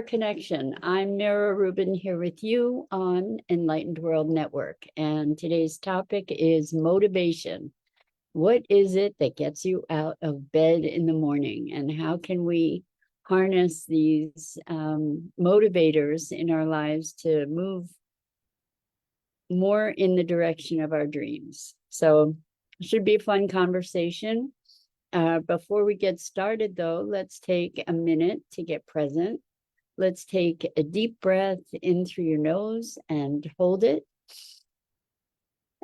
Connection. I'm Mira Rubin here with you on Enlightened World Network. And today's topic is motivation. What is it that gets you out of bed in the morning? And how can we harness these motivators in our lives to move more in the direction of our dreams? So it should be a fun conversation. Before we get started, though, let's take a minute to get present. Let's take a deep breath in through your nose and hold it.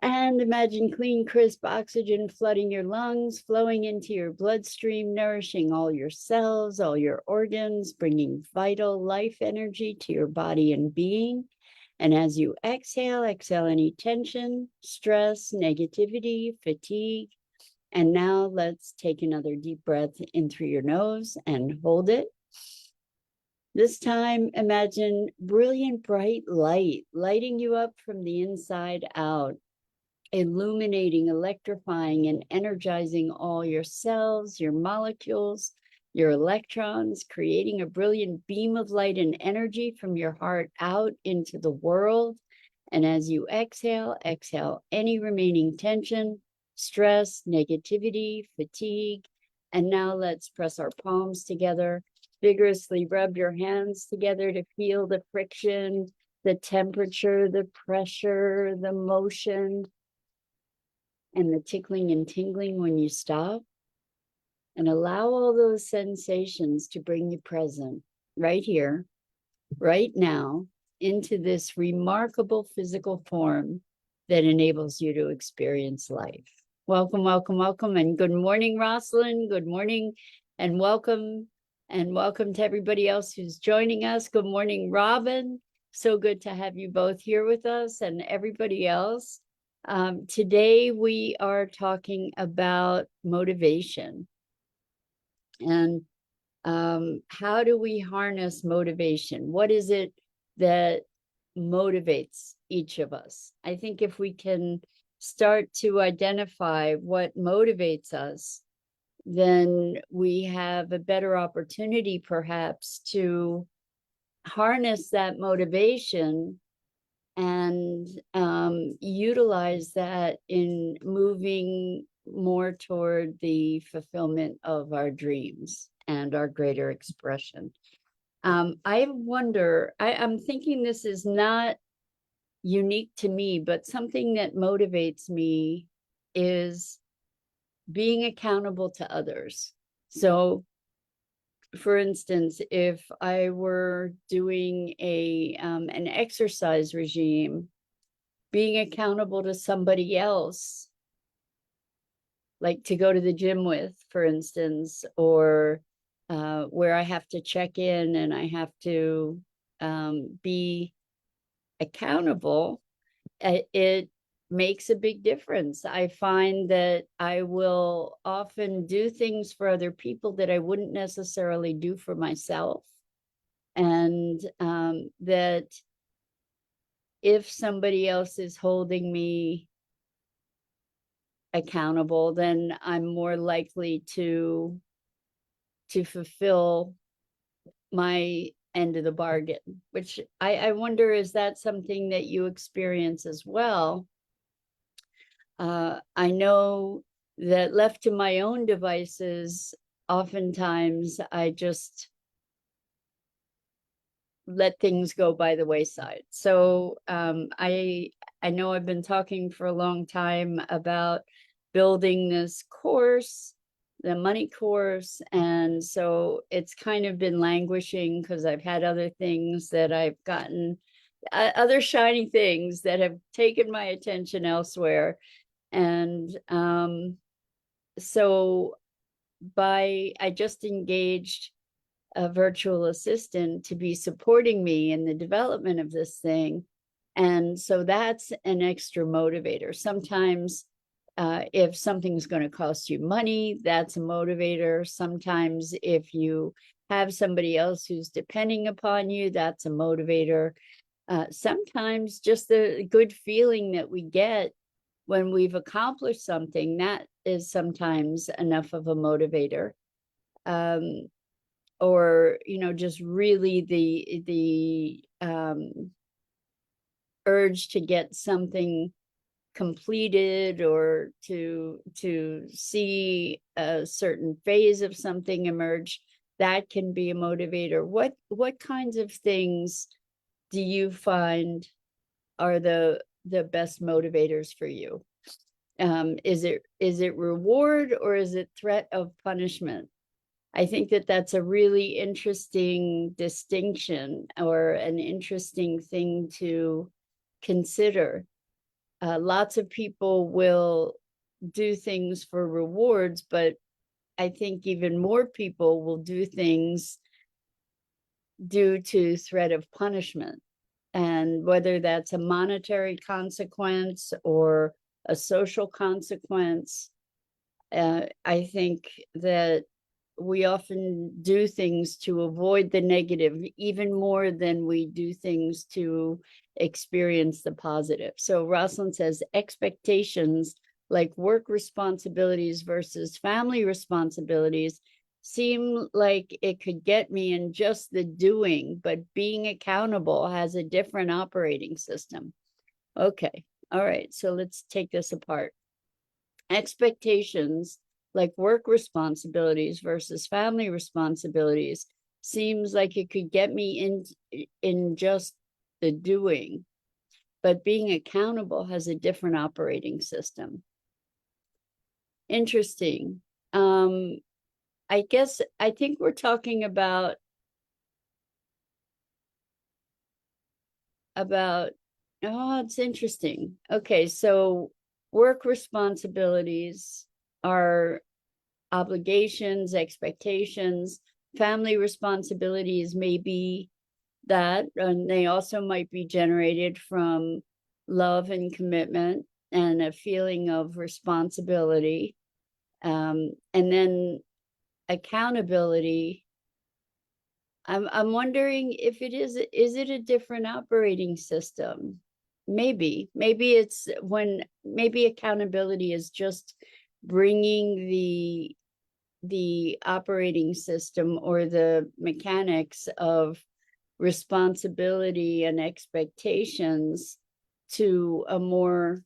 And imagine clean, crisp oxygen flooding your lungs, flowing into your bloodstream, nourishing all your cells, all your organs, bringing vital life energy to your body and being. And as you exhale, exhale any tension, stress, negativity, fatigue. And now let's take another deep breath in through your nose and hold it. This time, imagine brilliant, bright light lighting you up from the inside out, illuminating, electrifying, and energizing all your cells, your molecules, your electrons, creating a brilliant beam of light and energy from your heart out into the world. And as you exhale, exhale any remaining tension, stress, negativity, fatigue. And now let's press our palms together. Vigorously rub your hands together to feel the friction, the temperature, the pressure, the motion, and the tickling and tingling when you stop. And allow all those sensations to bring you present right here, right now, into this remarkable physical form that enables you to experience life. Welcome, welcome, welcome. And good morning, Rosalind. Good morning and welcome. And welcome to everybody else who's joining us. Good morning, Robin. So good to have you both here with us and everybody else. Today we are talking about motivation. And how do we harness motivation? What is it that motivates each of us? I think if we can start to identify what motivates us, then we have a better opportunity perhaps to harness that motivation and utilize that in moving more toward the fulfillment of our dreams and our greater expression. I wonder, I'm thinking this is not unique to me, but something that motivates me is being accountable to others. So, for instance, if I were doing an exercise regime, being accountable to somebody else, like to go to the gym with, for instance, or where I have to check in and I have to be accountable, it makes a big difference. I find that I will often do things for other people that I wouldn't necessarily do for myself. And that if somebody else is holding me accountable, then I'm more likely to fulfill my end of the bargain, which I wonder, is that something that you experience as well? I know that left to my own devices, oftentimes I just let things go by the wayside. So I know I've been talking for a long time about building this course, the money course, and so it's kind of been languishing because I've had other things that I've gotten, other shiny things that have taken my attention elsewhere. And so I just engaged a virtual assistant to be supporting me in the development of this thing. And so that's an extra motivator. Sometimes if something's going to cost you money, that's a motivator. Sometimes if you have somebody else who's depending upon you, that's a motivator. Sometimes just the good feeling that we get when we've accomplished something, that is sometimes enough of a motivator. or, just really the urge to get something completed, or to see a certain phase of something emerge, that can be a motivator. What kinds of things do you find are the best motivators for you? Is it reward, or is it threat of punishment? I think that that's a really interesting distinction, or an interesting thing to consider. Lots of people will do things for rewards, but I think even more people will do things due to threat of punishment. And whether that's a monetary consequence or a social consequence, I think that we often do things to avoid the negative, even more than we do things to experience the positive. So Rosalind says expectations like work responsibilities versus family responsibilities seem like it could get me in just the doing, but being accountable has a different operating system. Okay, all right, so let's take this apart. Expectations like work responsibilities versus family responsibilities seems like it could get me in just the doing, but being accountable has a different operating system. Interesting. I think we're talking about oh, it's interesting. Okay, so work responsibilities are obligations, expectations. Family responsibilities may be that, and they also might be generated from love and commitment and a feeling of responsibility. And then accountability, I'm wondering if it is it a different operating system? Maybe it's maybe accountability is just bringing the operating system or the mechanics of responsibility and expectations to a more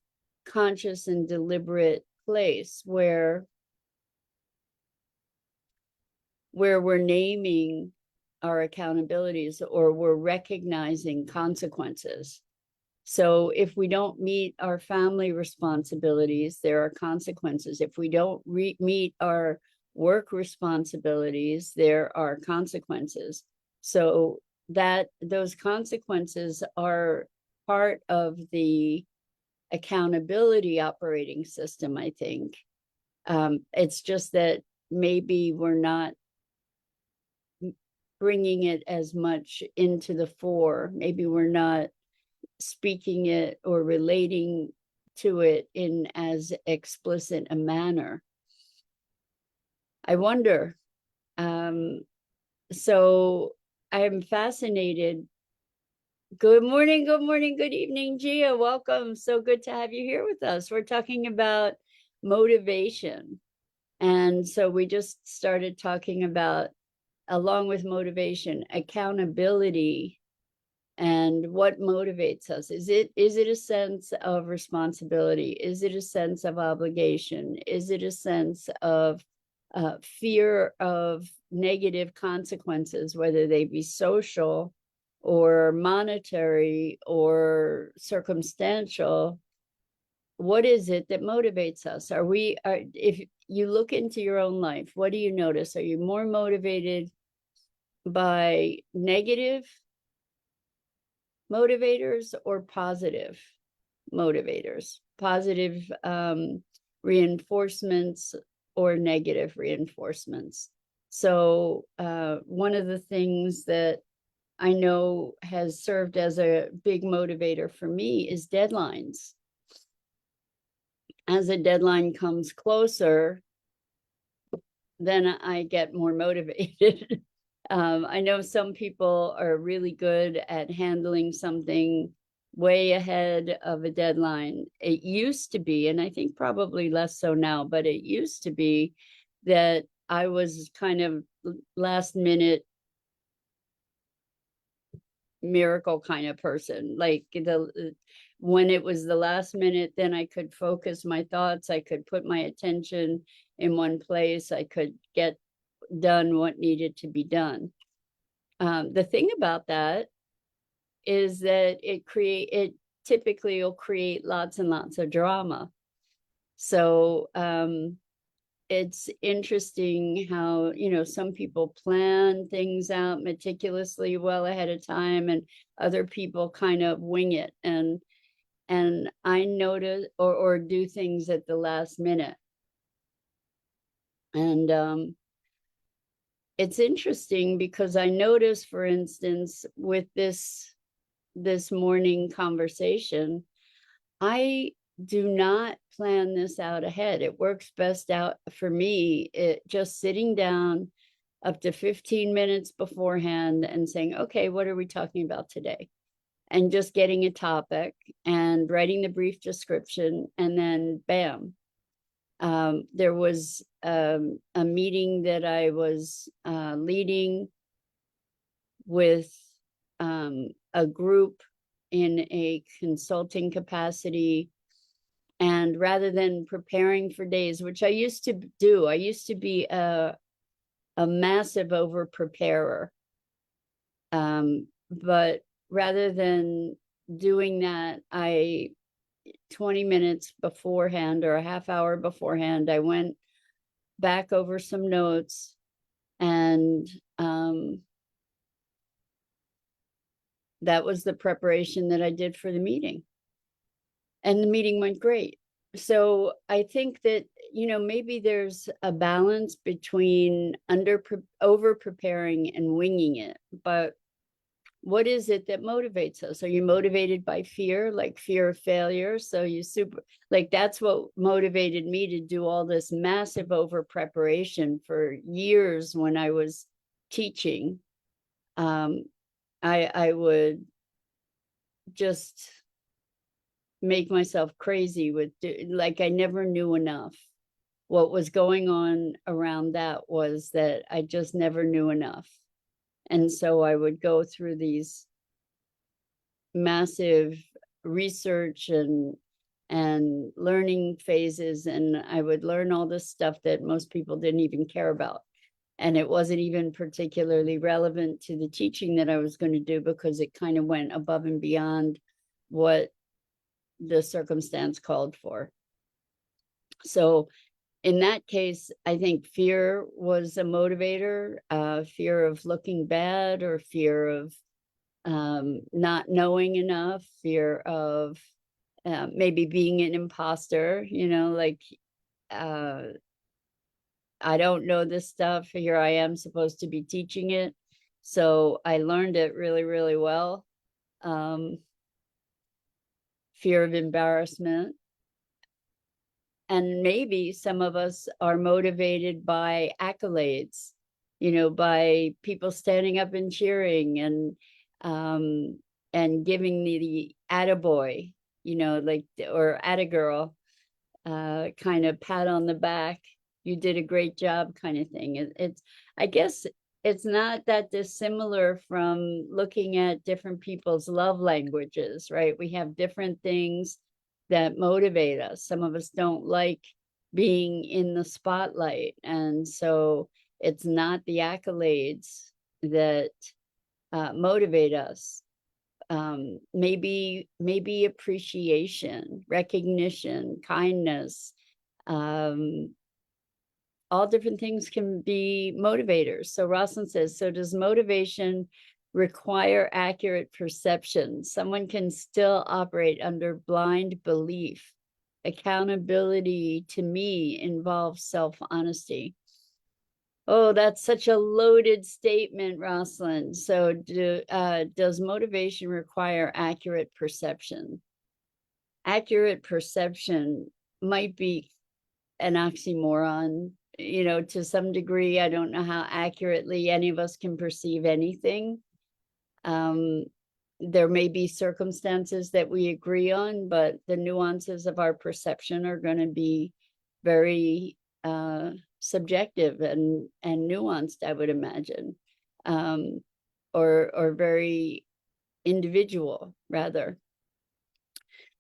conscious and deliberate place where we're naming our accountabilities, or we're recognizing consequences. So if we don't meet our family responsibilities, there are consequences. If we don't meet our work responsibilities, there are consequences. So that those consequences are part of the accountability operating system, I think. It's just that maybe we're not bringing it as much into the fore. Maybe we're not speaking it or relating to it in as explicit a manner. I wonder. So I'm fascinated. Good morning, good evening, Gia. Welcome. So good to have you here with us. We're talking about motivation. And so we just started talking about, along with motivation, accountability, and what motivates us. Is it a sense of responsibility? Is it a sense of obligation? Is it a sense of fear of negative consequences, whether they be social or monetary or circumstantial? What is it that motivates us? If you look into your own life, what do you notice? Are you more motivated by negative motivators or positive motivators? Positive reinforcements or negative reinforcements? So one of the things that I know has served as a big motivator for me is deadlines. As a deadline comes closer, then I get more motivated. I know some people are really good at handling something way ahead of a deadline. It used to be, and I think probably less so now, but it used to be that I was kind of last minute miracle kind of person. Like when it was the last minute, then I could focus my thoughts. I could put my attention in one place. I could get done what needed to be done. The thing about that is that it typically will create lots and lots of drama. So it's interesting how, some people plan things out meticulously well ahead of time, and other people kind of wing it. And I notice or do things at the last minute. And it's interesting because I notice, for instance, with this morning conversation, I do not plan this out ahead. It works best out for me, just sitting down up to 15 minutes beforehand and saying, okay, what are we talking about today? And just getting a topic and writing the brief description, and then bam. There was a meeting that I was leading with a group in a consulting capacity. And rather than preparing for days, which I used to do, I used to be a massive over preparer. But rather than doing that, 20 minutes beforehand or a half hour beforehand, I went back over some notes, and that was the preparation that I did for the meeting. And the meeting went great. So I think that, maybe there's a balance between over preparing and winging it. But what is it that motivates us? Are you motivated by fear, like fear of failure? So that's what motivated me to do all this massive over preparation for years when I was teaching. I would just make myself crazy with, like, I never knew enough. What was going on around that was that I just never knew enough. And so I would go through these massive research and learning phases, and I would learn all this stuff that most people didn't even care about. And it wasn't even particularly relevant to the teaching that I was going to do, because it kind of went above and beyond what the circumstance called for. So in that case, I think fear was a motivator, fear of looking bad, or fear of not knowing enough, fear of maybe being an imposter, like, I don't know this stuff. Here I am supposed to be teaching it. So I learned it really, really well. Fear of embarrassment. And maybe some of us are motivated by accolades, by people standing up and cheering, and giving the attaboy, like, or attagirl, kind of pat on the back, you did a great job kind of thing. I guess it's not that dissimilar from looking at different people's love languages, right? We have different things that motivate us. Some of us don't like being in the spotlight, and so it's not the accolades that motivate us. Maybe appreciation, recognition, kindness, all different things can be motivators. So Rosalind says, so does motivation require accurate perception? Someone can still operate under blind belief. Accountability to me involves self-honesty. Oh, that's such a loaded statement, Rosalind. So does motivation require accurate perception? Accurate perception might be an oxymoron, to some degree. I don't know how accurately any of us can perceive anything. There may be circumstances that we agree on, but the nuances of our perception are going to be very subjective and nuanced, I would imagine, or very individual, rather.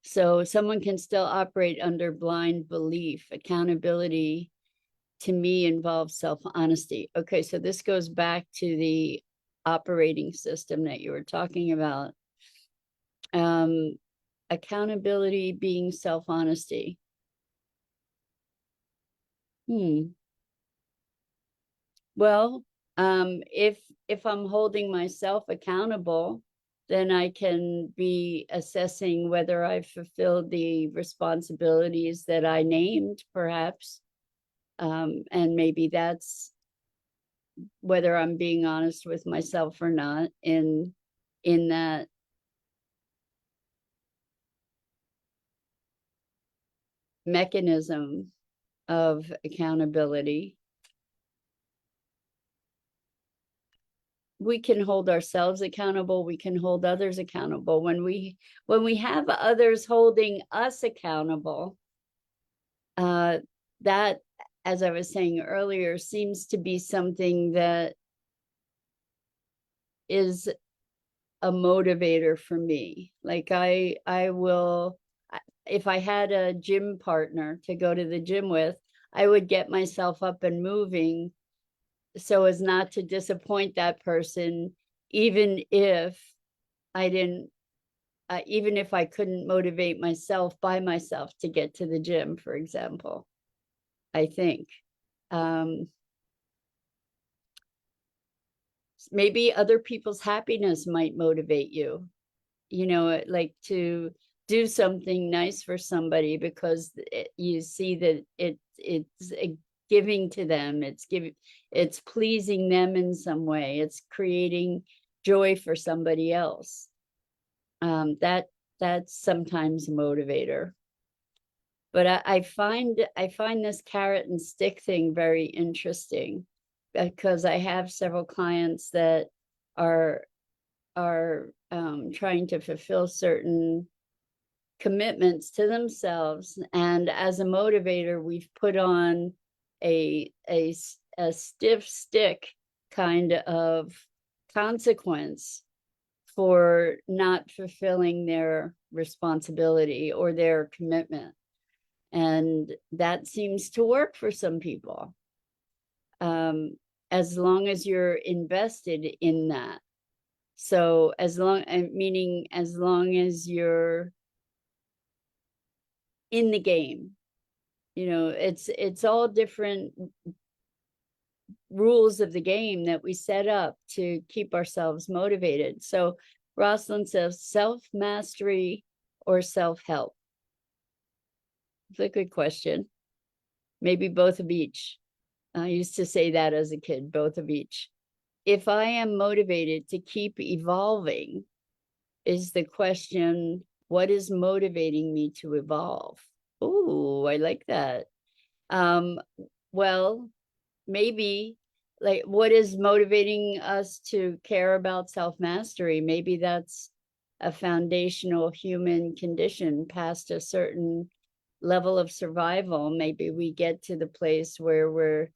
So someone can still operate under blind belief. Accountability, to me, involves self-honesty. Okay, so this goes back to the operating system that you were talking about. Accountability being self-honesty. Well, if I'm holding myself accountable, then I can be assessing whether I've fulfilled the responsibilities that I named, perhaps. And maybe that's whether I'm being honest with myself or not in that mechanism of accountability. We can hold ourselves accountable, we can hold others accountable. When we have others holding us accountable, that, as I was saying earlier, seems to be something that is a motivator for me. Like I will, if I had a gym partner to go to the gym with, I would get myself up and moving so as not to disappoint that person, even if I didn't, even if I couldn't motivate myself by myself to get to the gym, for example. I think maybe other people's happiness might motivate you, like to do something nice for somebody because you see that it's giving to them, it's pleasing them in some way, it's creating joy for somebody else. That's sometimes a motivator. But I find this carrot and stick thing very interesting, because I have several clients that are trying to fulfill certain commitments to themselves, and as a motivator, we've put on a stiff stick kind of consequence for not fulfilling their responsibility or their commitment. And that seems to work for some people, as long as you're invested in that. So meaning as long as you're in the game, it's all different rules of the game that we set up to keep ourselves motivated. So Rosalind says, self-mastery or self-help? It's a good question. Maybe both of each. I used to say that as a kid, both of each. If I am motivated to keep evolving, is the question, what is motivating me to evolve? Oh, I like that. Well, maybe, like, what is motivating us to care about self-mastery? Maybe that's a foundational human condition. Past a certain level of survival, maybe we get to the place where we're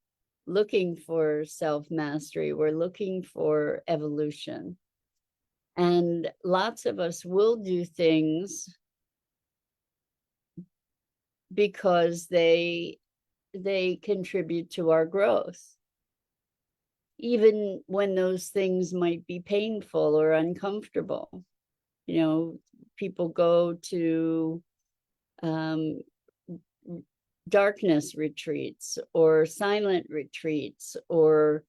looking for self-mastery, we're looking for evolution. And lots of us will do things because they contribute to our growth, even when those things might be painful or uncomfortable. People go to darkness retreats or silent retreats, or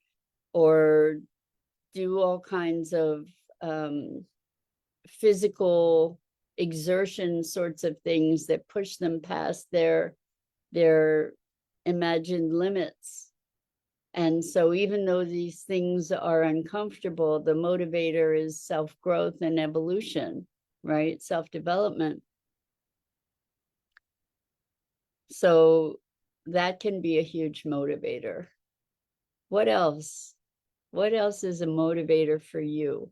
do all kinds of physical exertion sorts of things that push them past their imagined limits. And so even though these things are uncomfortable, the motivator is self-growth and evolution, right? Self-development. So that can be a huge motivator. What else? What else is a motivator for you?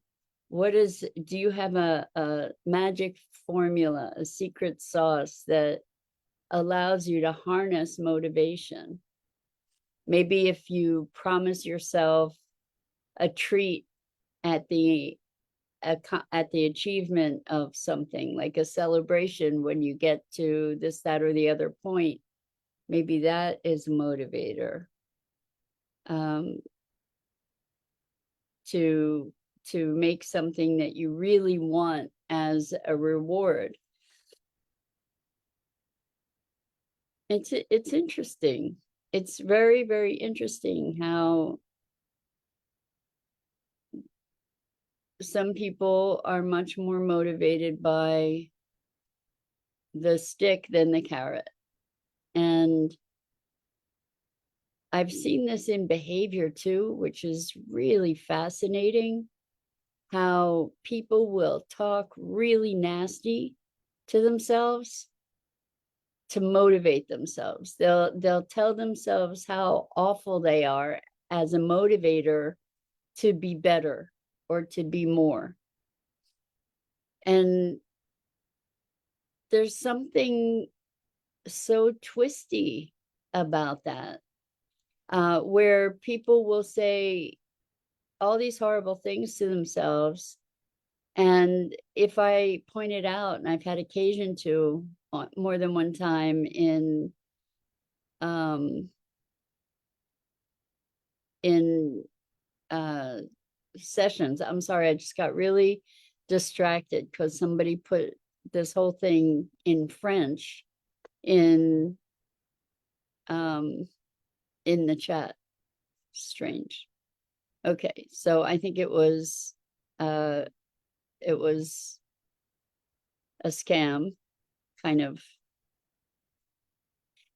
Do you have a magic formula, a secret sauce that allows you to harness motivation? Maybe if you promise yourself a treat at the achievement of something, like a celebration when you get to this, that, or the other point, maybe that is a motivator, um, to make something that you really want as a reward. It's interesting. It's very, very interesting how some people are much more motivated by the stick than the carrot. And I've seen this in behavior too, which is really fascinating, how people will talk really nasty to themselves to motivate themselves. They'll tell themselves how awful they are as a motivator to be better or to be more. And there's something so twisty about that, where people will say all these horrible things to themselves. And if I point it out, and I've had occasion to more than one time in uh, sessions. I'm sorry, I just got really distracted because somebody put this whole thing in French in the chat. Strange. Okay, so I think it was a scam, kind of.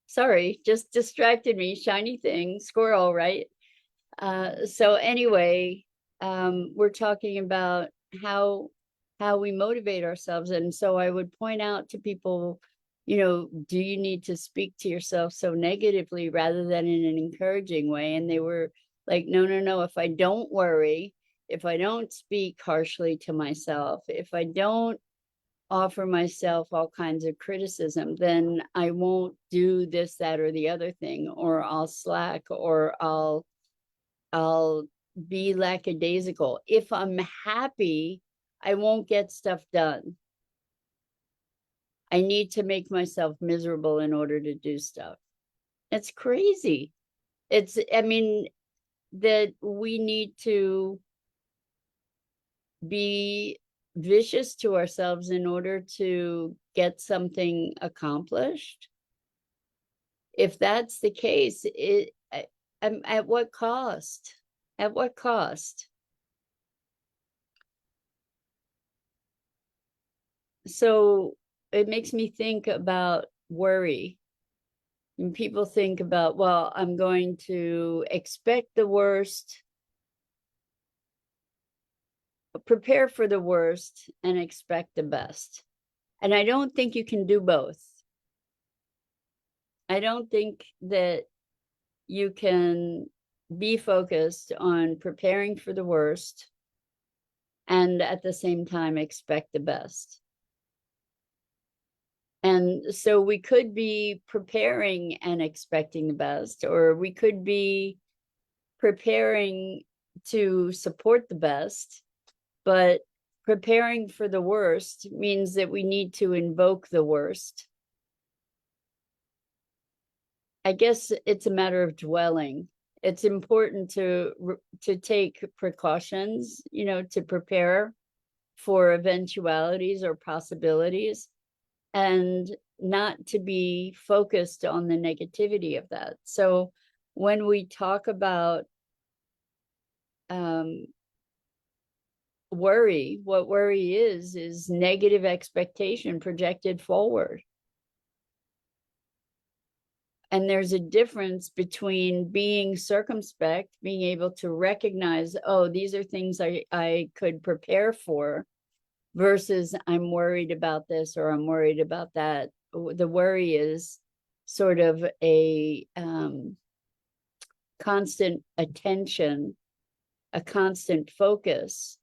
Sorry, just distracted me. Shiny thing, squirrel, right? So anyway, we're talking about how we motivate ourselves. And so I would point out to people, do you need to speak to yourself so negatively rather than in an encouraging way? And they were like, no, if I don't worry, if I don't speak harshly to myself, if I don't offer myself all kinds of criticism, then I won't do this, that, or the other thing, or I'll slack, or I'll be lackadaisical. If I'm happy, I won't get stuff done. I need to make myself miserable in order to do stuff. It's crazy. I mean, that we need to be vicious to ourselves in order to get something accomplished. If that's the case, at what cost? At what cost? So it makes me think about worry. And people think about, well, I'm going to expect the worst, prepare for the worst, and expect the best. And I don't think you can do both. I don't think that you can be focused on preparing for the worst and at the same time expect the best. And so we could be preparing and expecting the best, or we could be preparing to support the best, but preparing for the worst means that we need to invoke the worst. I guess it's a matter of dwelling. It's important to take precautions, to prepare for eventualities or possibilities, and not to be focused on the negativity of that. So when we talk about worry, what worry is negative expectation projected forward. And there's a difference between being circumspect, being able to recognize, oh, these are things I could prepare for, versus I'm worried about this or I'm worried about that. The worry is sort of a constant attention, a constant focus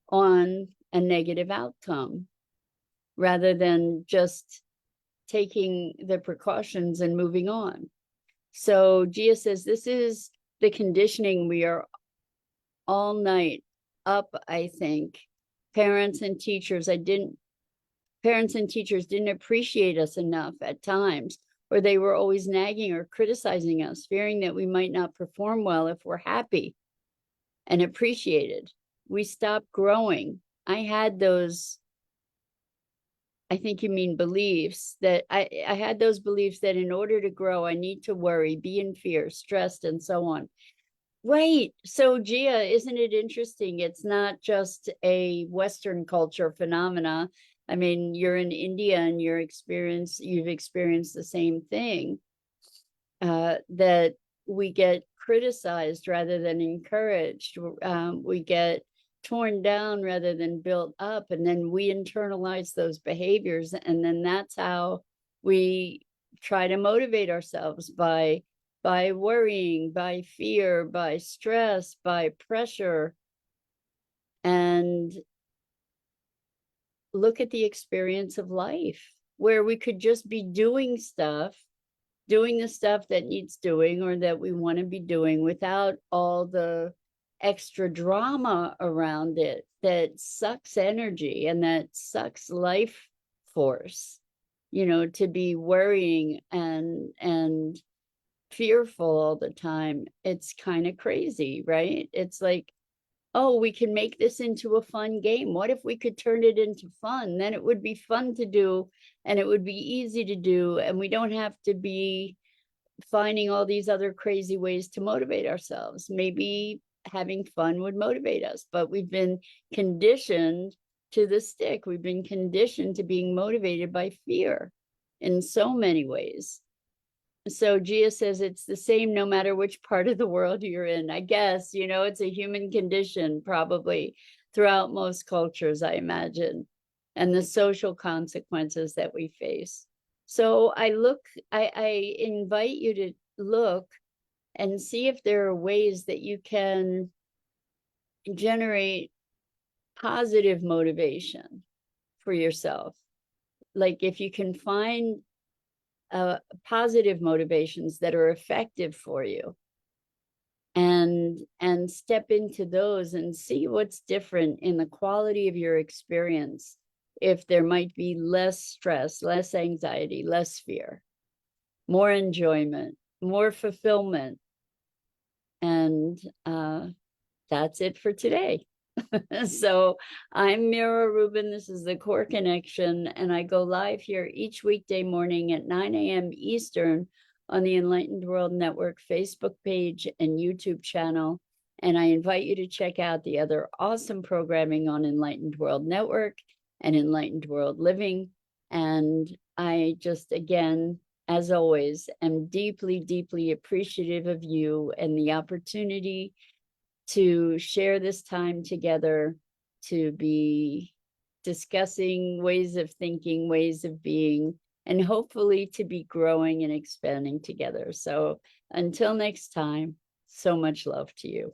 on a negative outcome, rather than just taking the precautions and moving on. So Gia says, this is the conditioning. We are all night up, I think. Parents and teachers didn't appreciate us enough at times, or they were always nagging or criticizing us, fearing that we might not perform well if we're happy and appreciated. We stopped growing. I had those, I think you mean beliefs, that I had those beliefs that in order to grow, I need to worry, be in fear, stressed, and so on. Right. So Gia, isn't it interesting? It's not just a Western culture phenomena. I mean, you're in India and you've experienced the same thing, that we get criticized rather than encouraged. We get torn down rather than built up, and then we internalize those behaviors, and then that's how we try to motivate ourselves by worrying, by fear, by stress, by pressure. And look at the experience of life where we could just be doing the stuff that needs doing or that we want to be doing without all the extra drama around it that sucks energy and that sucks life force, to be worrying and fearful all the time. It's kind of crazy, right? It's like, oh, we can make this into a fun game. What if we could turn it into fun? Then it would be fun to do and it would be easy to do. And we don't have to be finding all these other crazy ways to motivate ourselves. Maybe having fun would motivate us, but we've been conditioned to the stick. We've been conditioned to being motivated by fear in so many ways. So Gia says it's the same no matter which part of the world you're in. I guess, it's a human condition probably throughout most cultures, I imagine, and the social consequences that we face. So I invite you to look and see if there are ways that you can generate positive motivation for yourself. Like if you can find positive motivations that are effective for you, and step into those and see what's different in the quality of your experience. If there might be less stress, less anxiety, less fear, more enjoyment, more fulfillment. And that's it for today. So I'm Mira Rubin. This is the Core Connection, and I go live here each weekday morning at 9 a.m. Eastern on the Enlightened World Network Facebook page and YouTube channel. And I invite you to check out the other awesome programming on Enlightened World Network and Enlightened World Living. And I just, again, as always, am deeply, deeply appreciative of you and the opportunity to share this time together, to be discussing ways of thinking, ways of being, and hopefully to be growing and expanding together. So until next time, so much love to you.